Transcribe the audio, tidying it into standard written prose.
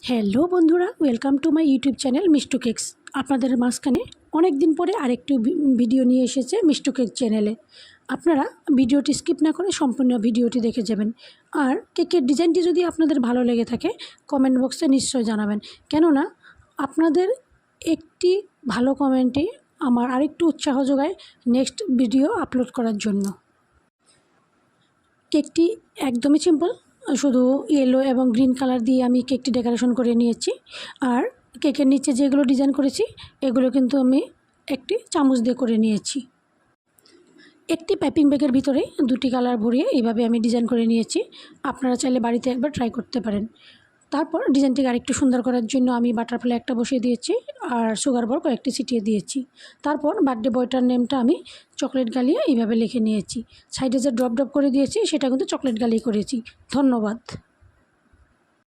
Hello বন্ধুরা, welcome to my YouTube channel Mishtu cakes. আপনাদের মাঝখানে অনেক দিন পরে আরেকটু ভিডিও নিয়ে এসেছে মিষ্টু কেক চ্যানেলে। আপনারা ভিডিওটি স্কিপ না করে সম্পূর্ণ ভিডিওটি দেখে যাবেন। আর কেকের ডিজাইনটি যদি আপনাদের ভালো লেগে থাকে কমেন্ট বক্সে নিশ্চয় জানাবেন, কেননা আপনাদের একটি ভালো কমেন্টে আমার আরেকটু উৎসাহ যোগায় নেক্সট ভিডিও আপলোড করার জন্য। কেকটি একদমই সিম্পল, শুধু ইয়েলো এবং গ্রিন কালার দিয়ে আমি কেকটি ডেকোরেশন করে নিয়েছি। আর কেকের নিচে যেগুলো ডিজাইন করেছি এগুলো কিন্তু আমি একটি চামচ দিয়ে করে নিয়েছি। একটি পাইপিং ব্যাগের ভিতরে দুটি কালার ভরিয়ে এইভাবে আমি ডিজাইন করে নিয়েছি। আপনারা চাইলে বাড়িতে একবার ট্রাই করতে পারেন। তারপর ডিজাইনটিকে আরেকটু সুন্দর করার জন্য আমি বাটারফ্লাই একটা বসিয়ে দিয়েছি আর সুগার বল কয়েকটি ছিটিয়ে দিয়েছি। তারপর বার্থডে বয়টার নেমটা আমি চকলেট গালিয়ে এইভাবে লিখে নিয়েছি। সাইডে যে ড্রপ ড্রপ করে দিয়েছি সেটা কিন্তু চকলেট গালিয়ে করেছি। ধন্যবাদ।